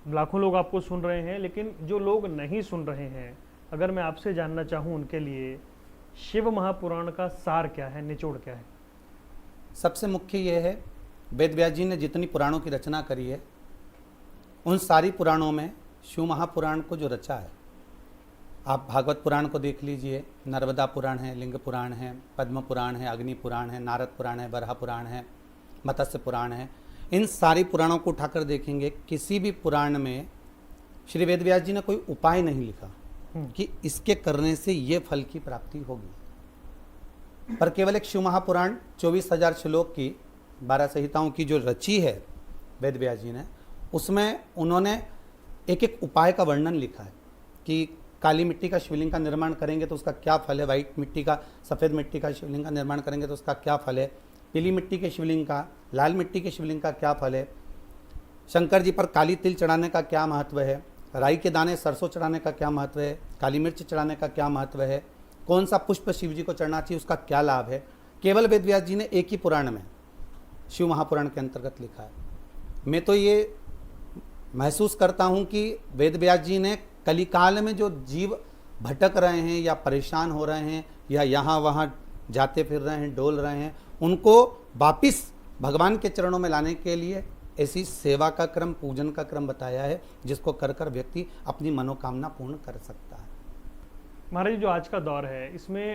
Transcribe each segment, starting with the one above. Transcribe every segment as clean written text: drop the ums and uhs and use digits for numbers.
लाखों लोग आपको सुन रहे हैं, लेकिन जो लोग नहीं सुन रहे हैं, अगर मैं आपसे जानना चाहूँ उनके लिए शिव महापुराण का सार क्या है, निचोड़ क्या है? सबसे मुख्य ये है, वेद व्यास जी ने जितनी पुराणों की रचना करी है उन सारी पुराणों में शिव महापुराण को जो रचा है, आप भागवत पुराण को देख लीजिए, नर्मदा पुराण है, लिंग पुराण है, पद्म पुराण है, अग्नि पुराण है, नारद पुराण है, बरहा पुराण है, मत्स्य पुराण है, इन सारी पुराणों को उठाकर देखेंगे, किसी भी पुराण में श्री वेद व्यास जी ने कोई उपाय नहीं लिखा कि इसके करने से ये फल की प्राप्ति होगी, पर केवल एक शिव महापुराण 24,000 श्लोक की 12 संहिताओं की जो रची है वेद व्यास जी ने, उसमें उन्होंने एक एक उपाय का वर्णन लिखा है कि काली मिट्टी का शिवलिंग का निर्माण करेंगे तो उसका क्या फल है, वाइट मिट्टी का, सफ़ेद मिट्टी का शिवलिंग का निर्माण करेंगे तो उसका क्या फल है, पीली मिट्टी के शिवलिंग का, लाल मिट्टी के शिवलिंग का क्या फल है, शंकर जी पर काली तिल चढ़ाने का क्या महत्व है, राई के दाने सरसों चढ़ाने का क्या महत्व है, काली मिर्च चढ़ाने का क्या महत्व है, कौन सा पुष्प शिव जी को चढ़ना चाहिए, उसका क्या लाभ है, केवल वेद व्यास जी ने एक ही पुराण में शिव महापुराण के अंतर्गत लिखा है। मैं तो ये महसूस करता हूँ कि वेद व्यास जी ने कलिकाल में जो जीव भटक रहे हैं या परेशान हो रहे हैं या यहाँ वहाँ जाते फिर रहे हैं, डोल रहे हैं, उनको वापिस भगवान के चरणों में लाने के लिए ऐसी सेवा का क्रम, पूजन का क्रम बताया है जिसको कर कर व्यक्ति अपनी मनोकामना पूर्ण कर सकता है। महाराज, जो आज का दौर है इसमें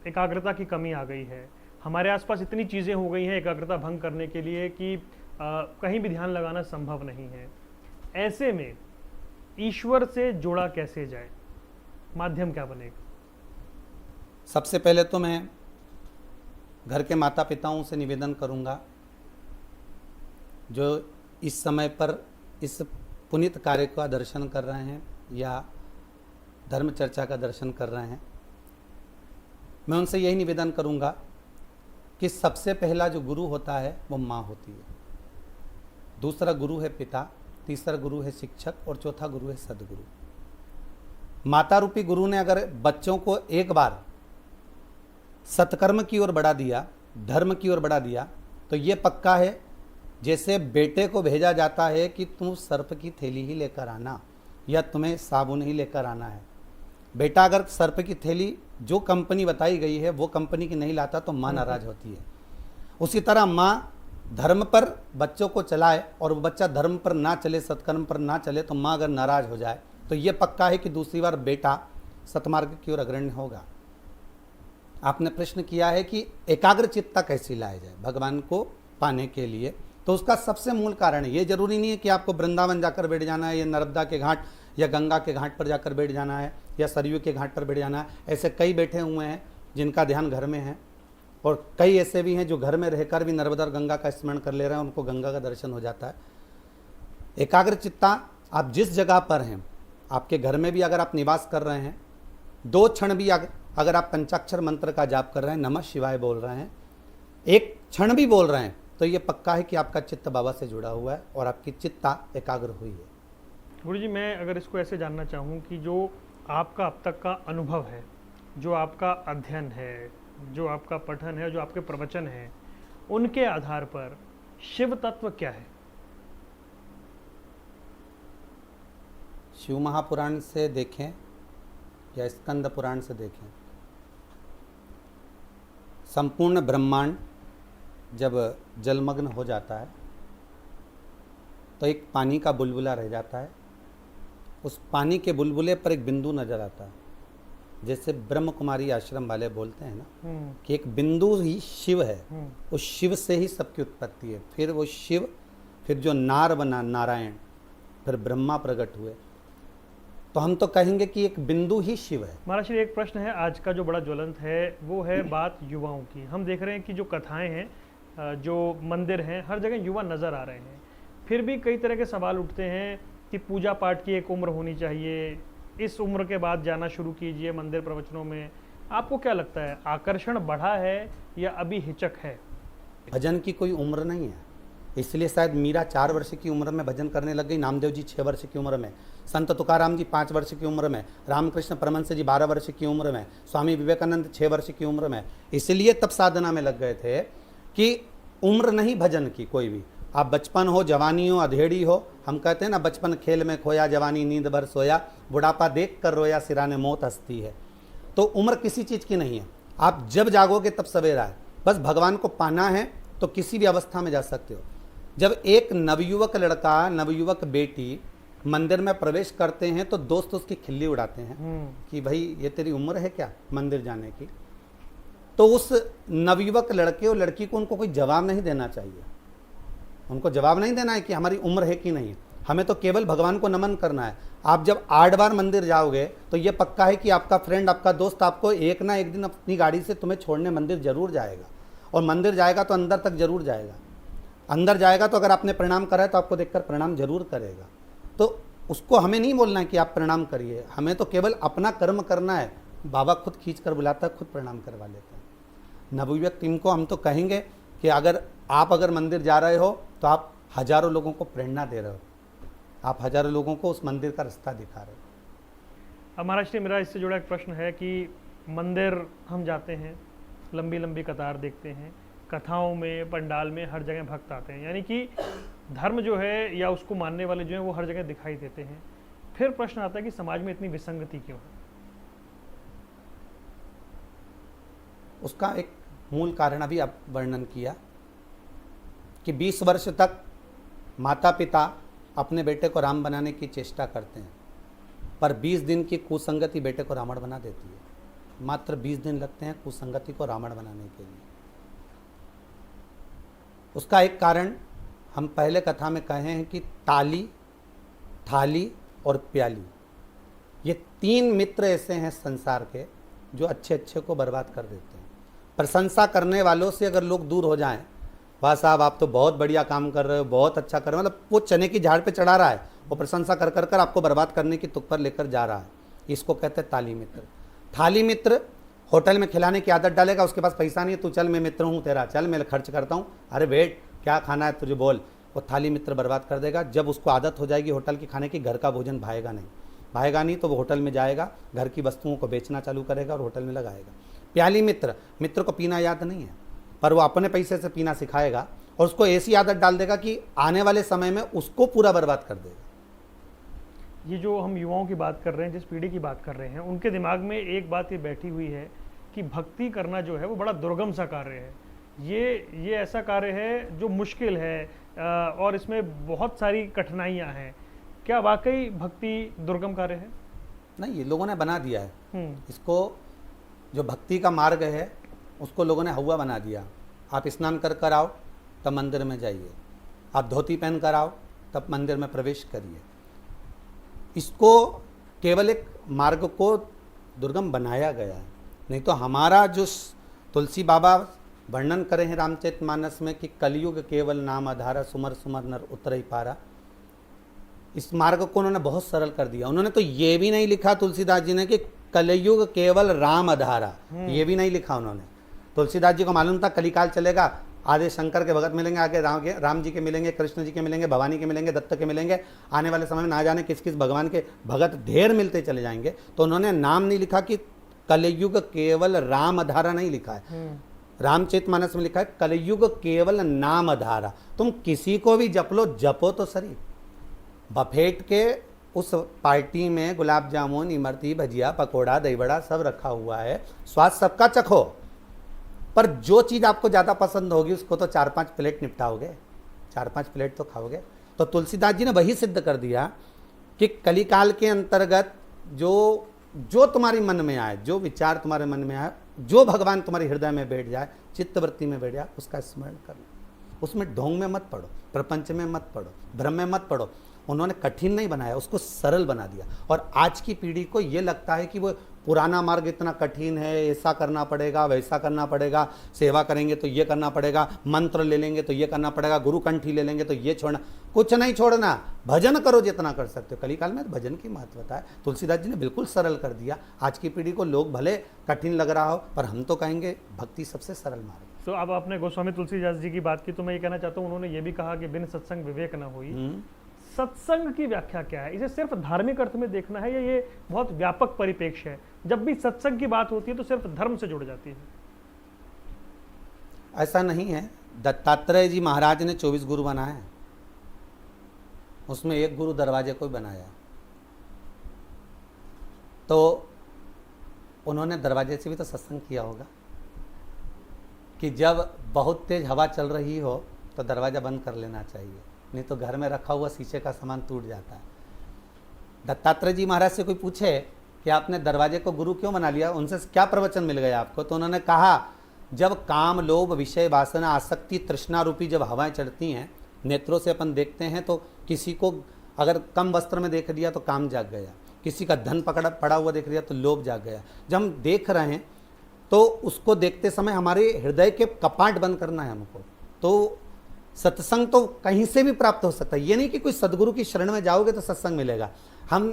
एकाग्रता की कमी आ गई है। हमारे आसपास इतनी चीज़ें हो गई हैं एकाग्रता भंग करने के लिए कि कहीं भी ध्यान लगाना संभव नहीं है। ऐसे में ईश्वर से जोड़ा कैसे जाए, माध्यम क्या बनेगा? सबसे पहले तो मैं घर के माता पिताओं से निवेदन करूंगा जो इस समय पर इस पुनीत कार्य का दर्शन कर रहे हैं या धर्म चर्चा का दर्शन कर रहे हैं, मैं उनसे यही निवेदन करूंगा कि सबसे पहला जो गुरु होता है वो माँ होती है, दूसरा गुरु है पिता, तीसरा गुरु है शिक्षक और चौथा गुरु है सदगुरु। माता रूपी गुरु ने अगर बच्चों को एक बार सत्कर्म की ओर बढ़ा दिया, धर्म की ओर बढ़ा दिया, तो ये पक्का है जैसे बेटे को भेजा जाता है कि तुम सर्प की थैली ही लेकर आना या तुम्हें साबुन ही लेकर आना है। बेटा अगर सर्प की थैली जो कंपनी बताई गई है वो कंपनी की नहीं लाता तो माँ नाराज होती है। उसी तरह माँ धर्म पर बच्चों को चलाए और वो बच्चा धर्म पर ना चले, सत्कर्म पर ना चले, तो माँ अगर नाराज हो जाए तो ये पक्का है कि दूसरी बार बेटा सतमार्ग की ओर अग्रणी होगा। आपने प्रश्न किया है कि एकाग्र चित्ता कैसे लाया जाए भगवान को पाने के लिए, तो उसका सबसे मूल कारण है, ये जरूरी नहीं है कि आपको वृंदावन जाकर बैठ जाना है या नर्मदा के घाट या गंगा के घाट पर जाकर बैठ जाना है या सरयू के घाट पर बैठ जाना है। ऐसे कई बैठे हुए हैं जिनका ध्यान घर में है और कई ऐसे भी हैं जो घर में रहकर भी नर्मदा और गंगा का स्मरण कर ले रहे हैं, उनको गंगा का दर्शन हो जाता है। एकाग्र चित्ता आप जिस जगह पर हैं, आपके घर में भी अगर आप निवास कर रहे हैं, 2 क्षण भी अगर आप पंचाक्षर मंत्र का जाप कर रहे हैं, नमः शिवाय बोल रहे हैं, 1 क्षण भी बोल रहे हैं, तो ये पक्का है कि आपका चित्त बाबा से जुड़ा हुआ है और आपकी चित्ता एकाग्र हुई है। गुरु जी, मैं अगर इसको ऐसे जानना चाहूँ कि जो आपका अब तक का अनुभव है, जो आपका अध्ययन है, जो आपका पठन है, जो आपके प्रवचन हैं, उनके आधार पर शिव तत्व क्या है? शिव महापुराण से देखें या स्कंद पुराण से देखें, संपूर्ण ब्रह्मांड जब जलमग्न हो जाता है तो एक पानी का बुलबुला रह जाता है। उस पानी के बुलबुले पर एक बिंदु नजर आता है, जैसे ब्रह्म कुमारी आश्रम वाले बोलते हैं ना कि एक बिंदु ही शिव है, उस शिव से ही सबकी उत्पत्ति है। फिर वो शिव, फिर जो नार बना नारायण, फिर ब्रह्मा प्रकट हुए, तो हम तो कहेंगे कि एक बिंदु ही शिव है। महाराज श्री, एक प्रश्न है आज का जो बड़ा ज्वलंत है, वो है बात युवाओं की। हम देख रहे हैं कि जो कथाएं हैं, जो मंदिर हैं, हर जगह युवा नज़र आ रहे हैं। फिर भी कई तरह के सवाल उठते हैं कि पूजा पाठ की एक उम्र होनी चाहिए, इस उम्र के बाद जाना शुरू कीजिए मंदिर प्रवचनों में। आपको क्या लगता है, आकर्षण बढ़ा है या अभी हिचक है? भजन की कोई उम्र नहीं है, इसलिए शायद मीरा 4 वर्ष की उम्र में भजन करने लग गई, नामदेव जी 6 वर्ष की उम्र में, संत तुकाराम जी 5 वर्ष की उम्र में, रामकृष्ण परमहंस जी 12 वर्ष की उम्र में, स्वामी विवेकानंद 6 वर्ष की उम्र में। इसलिए तब साधना में लग गए थे कि उम्र नहीं भजन की कोई भी, आप बचपन हो, जवानी हो, अधेड़ी हो, हम कहते हैं ना बचपन खेल में खोया, जवानी नींद भर सोया, बुढ़ापा देख कर रोया, सिराने मौत हंसती है। तो उम्र किसी चीज़ की नहीं है, आप जब जागोगे तब सवेरा है। बस भगवान को पाना है तो किसी भी अवस्था में जा सकते हो। जब एक नवयुवक लड़का, नवयुवक बेटी मंदिर में प्रवेश करते हैं तो दोस्त उसकी खिल्ली उड़ाते हैं कि भाई ये तेरी उम्र है क्या मंदिर जाने की। तो उस नवयुवक लड़के और लड़की को उनको कोई जवाब नहीं देना चाहिए, उनको जवाब नहीं देना है कि हमारी उम्र है कि नहीं है। हमें तो केवल भगवान को नमन करना है। आप जब 8 बार मंदिर जाओगे तो ये पक्का है कि आपका फ्रेंड, आपका दोस्त आपको एक ना एक दिन अपनी गाड़ी से तुम्हें छोड़ने मंदिर जरूर जाएगा, और मंदिर जाएगा तो अंदर तक जरूर जाएगा। अंदर जाएगा तो अगर आपने प्रणाम करा है तो आपको देखकर प्रणाम जरूर करेगा। तो उसको हमें नहीं बोलना है कि आप प्रणाम करिए, हमें तो केवल अपना कर्म करना है। बाबा खुद खींच कर बुलाता है, खुद प्रणाम करवा लेते हैं। नवयुवक टीम को हम तो कहेंगे कि अगर मंदिर जा रहे हो तो आप हजारों लोगों को प्रेरणा दे रहे हो, आप हजारों लोगों को उस मंदिर का रास्ता दिखा रहे हो। अब महाराज जी, मेरा इससे जुड़ा एक प्रश्न है कि मंदिर हम जाते हैं, लंबी लंबी कतार देखते हैं, कथाओं में, पंडाल में हर जगह भक्त आते हैं, यानी कि धर्म जो है या उसको मानने वाले जो हैं वो हर जगह दिखाई देते हैं। फिर प्रश्न आता है कि समाज में इतनी विसंगति क्यों है? उसका एक मूल कारण अभी आप वर्णन किया कि 20 वर्ष तक माता पिता अपने बेटे को राम बनाने की चेष्टा करते हैं, पर 20 दिन की कुसंगति बेटे को रावण बना देती है। मात्र 20 दिन लगते हैं कुसंगति को रावण बनाने के लिए। उसका एक कारण हम पहले कथा में कहे हैं कि ताली, थाली और प्याली, ये 3 मित्र ऐसे हैं संसार के जो अच्छे अच्छे को बर्बाद कर देते हैं। प्रशंसा करने वालों से अगर लोग दूर हो जाएं, वाह साहब आप तो बहुत बढ़िया काम कर रहे हो, बहुत अच्छा कर रहे हो, मतलब वो चने की झाड़ पे चढ़ा रहा है, वो प्रशंसा कर कर कर आपको बर्बाद करने की तुक पर लेकर जा रहा है। इसको कहते हैं ताली मित्र। थाली मित्र होटल में खिलाने की आदत डालेगा, उसके पास पैसा नहीं है, तू चल मैं मित्र हूँ तेरा, चल मैं खर्च करता हूँ, अरे वेट क्या खाना है तुझे बोल, वो थाली मित्र बर्बाद कर देगा। जब उसको आदत हो जाएगी होटल की खाने की, घर का भोजन भाएगा नहीं तो वो होटल में जाएगा, घर की वस्तुओं को बेचना चालू करेगा और होटल में लगाएगा। प्याली मित्र को पीना याद नहीं है, पर वो अपने पैसे से पीना सिखाएगा और उसको ऐसी आदत डाल देगा कि आने वाले समय में उसको पूरा बर्बाद कर देगा। ये जो हम युवाओं की बात कर रहे हैं, जिस पीढ़ी की बात कर रहे हैं, उनके दिमाग में एक बात ये बैठी हुई है कि भक्ति करना जो है वो बड़ा दुर्गम सा कार्य है। ये ऐसा कार्य है जो मुश्किल है और इसमें बहुत सारी कठिनाइयाँ हैं। क्या वाकई भक्ति दुर्गम कार्य है? नहीं, ये लोगों ने बना दिया है इसको। जो भक्ति का मार्ग है उसको लोगों ने हवा बना दिया। आप स्नान कर कर आओ तब मंदिर में जाइए, आप धोती पहन कर आओ तब मंदिर में प्रवेश करिए। इसको केवल एक मार्ग को दुर्गम बनाया गया है। नहीं तो हमारा जो तुलसी बाबा वर्णन करे हैं रामचरितमानस में कि कलयुग केवल नाम आधारा, सुमर सुमर नर उतरई पारा, इस मार्ग को उन्होंने बहुत सरल कर दिया। उन्होंने तो ये भी नहीं लिखा तुलसीदास जी ने कि कलयुग केवल राम आधारा, ये भी नहीं लिखा उन्होंने। तुलसीदास जी को मालूम था कलिकाल चलेगा, आधे शंकर के भगत मिलेंगे, आगे राम जी के मिलेंगे, कृष्ण जी के मिलेंगे, भवानी के मिलेंगे, दत्त के मिलेंगे, आने वाले समय में ना जाने किस किस भगवान के भगत ढेर मिलते चले जाएंगे। तो उन्होंने नाम नहीं लिखा कि कलयुग केवल राम आधारा, नहीं लिखा है। रामचरितमानस में लिखा है कलयुग केवल नाम आधारा। तुम किसी को भी जप लो, जपो तो सही। बफेट के उस पार्टी में गुलाब जामुन, इमरती, भजिया, पकोड़ा, दही बड़ा सब रखा हुआ है, स्वाद सबका चखो, पर जो चीज़ आपको ज़्यादा पसंद होगी उसको तो 4-5 प्लेट निपटाओगे, 4-5 प्लेट तो खाओगे। तो तुलसीदास जी ने वही सिद्ध कर दिया कि कलिकाल के अंतर्गत जो तुम्हारी मन में आए, जो विचार तुम्हारे मन में आए, जो भगवान तुम्हारे हृदय में बैठ जाए, चित्तवृत्ति में बैठ जाए, उसका स्मरण कर लो। उसमें ढोंग में मत पड़ो, प्रपंच में मत पड़ो, भ्रम में मत पड़ो। उन्होंने कठिन नहीं बनाया, उसको सरल बना दिया। और आज की पीढ़ी को ये लगता है कि वो पुराना मार्ग इतना कठिन है, ऐसा करना पड़ेगा, वैसा करना पड़ेगा, सेवा करेंगे तो ये करना पड़ेगा, मंत्र ले लेंगे तो ये करना पड़ेगा, गुरु कंठी ले लेंगे तो ये छोड़ना। कुछ नहीं छोड़ना, भजन करो जितना कर सकते हो। कलिकाल में भजन की महत्वता है, तुलसीदास जी ने बिल्कुल सरल कर दिया। आज की पीढ़ी को लोग भले कठिन लग रहा हो, पर हम तो कहेंगे भक्ति सबसे सरल मार्ग। तो अब आपने गोस्वामी तुलसीदास जी की बात की, तो मैं ये कहना चाहता हूँ, उन्होंने ये भी कहा कि बिन सत्संग विवेक न होई। सत्संग की व्याख्या क्या है? इसे सिर्फ धार्मिक अर्थ में देखना है या ये बहुत व्यापक परिप्रेक्ष्य है? जब भी सत्संग की बात होती है तो सिर्फ धर्म से जुड़ जाती है। ऐसा नहीं है। दत्तात्रेय जी महाराज ने 24 गुरु बनाए हैं। उसमें एक गुरु दरवाजे को ही बनाया। तो उन्होंने दरवाजे से भी तो सत्संग किया होगा कि जब बहुत तेज हवा चल रही हो तो दरवाज़ा बंद कर लेना चाहिए, नहीं तो घर में रखा हुआ शीशे का सामान टूट जाता है। दत्तात्रेय जी महाराज से कोई पूछे कि आपने दरवाजे को गुरु क्यों बना लिया, उनसे क्या प्रवचन मिल गया आपको, तो उन्होंने कहा जब काम, लोभ, विषय, वासना, आसक्ति, तृष्णा रूपी जब हवाएं चढ़ती हैं, नेत्रों से अपन देखते हैं तो किसी को अगर कम वस्त्र में देख लिया तो काम जाग गया, किसी का धन पड़ा हुआ देख लिया तो लोभ जाग गया। जब हम देख रहे हैं तो उसको देखते समय हमारे हृदय के कपाट बंद करना है हमको। तो सत्संग तो कहीं से भी प्राप्त हो सकता है, ये नहीं कि कोई सदगुरु की शरण में जाओगे तो सत्संग मिलेगा। हम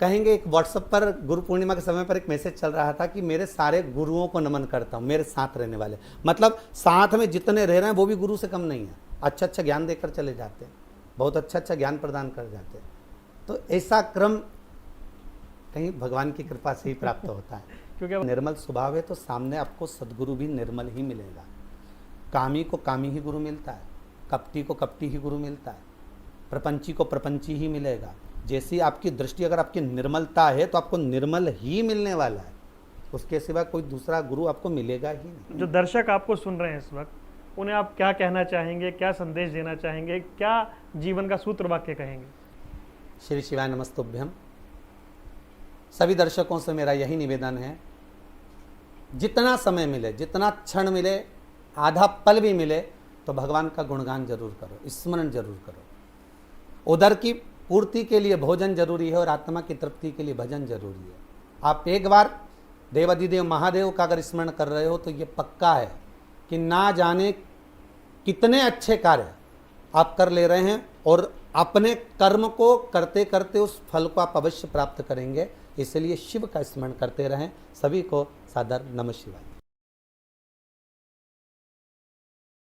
कहेंगे, एक व्हाट्सएप पर गुरु पूर्णिमा के समय पर एक मैसेज चल रहा था कि मेरे सारे गुरुओं को नमन करता हूँ, मेरे साथ रहने वाले, मतलब साथ में जितने रह रहे हैं वो भी गुरु से कम नहीं है, अच्छा अच्छा ज्ञान देकर चले जाते हैं, बहुत अच्छा अच्छा ज्ञान प्रदान कर जाते हैं। तो ऐसा क्रम कहीं भगवान की कृपा से ही प्राप्त होता है क्योंकि निर्मल स्वभाव है तो सामने आपको सदगुरु भी निर्मल ही मिलेगा। कामी को कामी ही गुरु मिलता है, कपटी को कपटी ही गुरु मिलता है, प्रपंची को प्रपंची ही मिलेगा। जैसी आपकी दृष्टि अगर आपकी निर्मलता है तो आपको निर्मल ही मिलने वाला है, उसके सिवा कोई दूसरा गुरु आपको मिलेगा ही नहीं। जो दर्शक आपको सुन रहे हैं इस वक्त, उन्हें आप क्या कहना चाहेंगे, क्या संदेश देना चाहेंगे, क्या जीवन का सूत्र वाक्य कहेंगे? श्री शिवाय नमस्तुभ्यम। सभी दर्शकों से मेरा यही निवेदन है, जितना समय मिले, जितना क्षण मिले, आधा पल भी मिले तो भगवान का गुणगान जरूर करो, स्मरण जरूर करो। उदर की पूर्ति के लिए भोजन जरूरी है और आत्मा की तृप्ति के लिए भजन जरूरी है। आप एक बार देवाधिदेव महादेव का अगर स्मरण कर रहे हो तो ये पक्का है कि ना जाने कितने अच्छे कार्य आप कर ले रहे हैं और अपने कर्म को करते करते उस फल को आप अवश्य प्राप्त करेंगे। इसलिए शिव का स्मरण करते रहें। सभी को सादर नमः शिवाय।